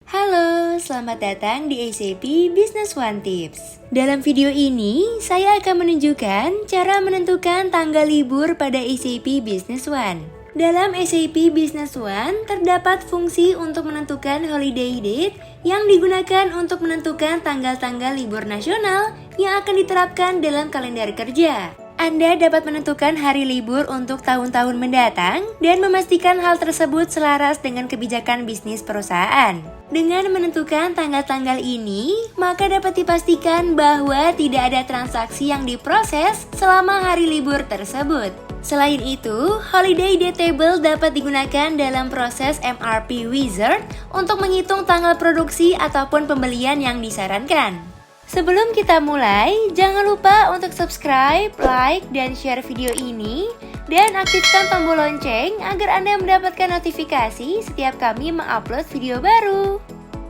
Halo, selamat datang di SAP Business One Tips. Dalam video ini, saya akan menunjukkan cara menentukan tanggal libur pada SAP Business One. Dalam SAP Business One, terdapat fungsi untuk menentukan holiday date yang digunakan untuk menentukan tanggal-tanggal libur nasional yang akan diterapkan dalam kalender kerja. Anda dapat menentukan hari libur untuk tahun-tahun mendatang dan memastikan hal tersebut selaras dengan kebijakan bisnis perusahaan. Dengan menentukan tanggal-tanggal ini, maka dapat dipastikan bahwa tidak ada transaksi yang diproses selama hari libur tersebut. Selain itu, Holiday Date Table dapat digunakan dalam proses MRP Wizard untuk menghitung tanggal produksi ataupun pembelian yang disarankan. Sebelum kita mulai, jangan lupa untuk subscribe, like, dan share video ini, dan aktifkan tombol lonceng agar Anda mendapatkan notifikasi setiap kami mengupload video baru.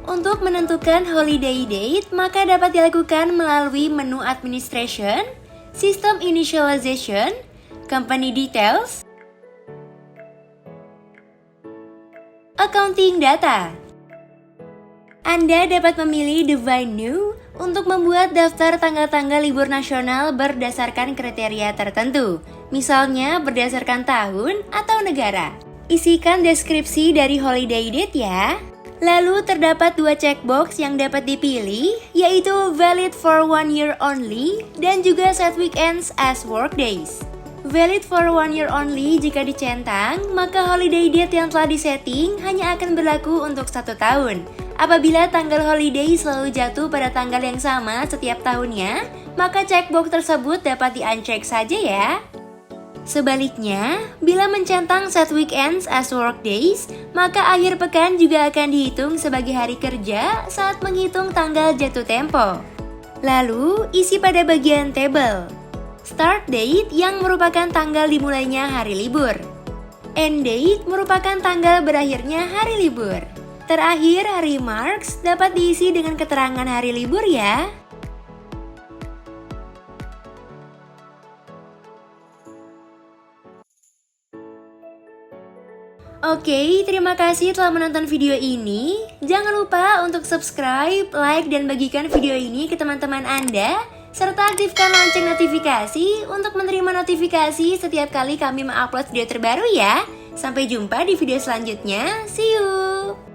Untuk menentukan holiday date, maka dapat dilakukan melalui menu Administration, System Initialization, Company Details, Accounting Data. Anda dapat memilih Define New untuk membuat daftar tanggal-tanggal libur nasional berdasarkan kriteria tertentu, misalnya berdasarkan tahun atau negara. Isikan deskripsi dari holiday date ya. Lalu terdapat dua checkbox yang dapat dipilih, yaitu valid for 1 year only dan juga set weekends as work days. Valid for 1 year only jika dicentang, maka holiday date yang telah disetting hanya akan berlaku untuk 1 tahun. Apabila tanggal holiday selalu jatuh pada tanggal yang sama setiap tahunnya, maka checkbox tersebut dapat di-uncheck saja ya. Sebaliknya, bila mencentang set weekends as work days, maka akhir pekan juga akan dihitung sebagai hari kerja saat menghitung tanggal jatuh tempo. Lalu, isi pada bagian table. Start date yang merupakan tanggal dimulainya hari libur. End date merupakan tanggal berakhirnya hari libur. Terakhir, remarks dapat diisi dengan keterangan hari libur ya. Oke, terima kasih telah menonton video ini. Jangan lupa untuk subscribe, like, dan bagikan video ini ke teman-teman Anda, serta aktifkan lonceng notifikasi untuk menerima notifikasi setiap kali kami mengupload video terbaru ya. Sampai jumpa di video selanjutnya. See you!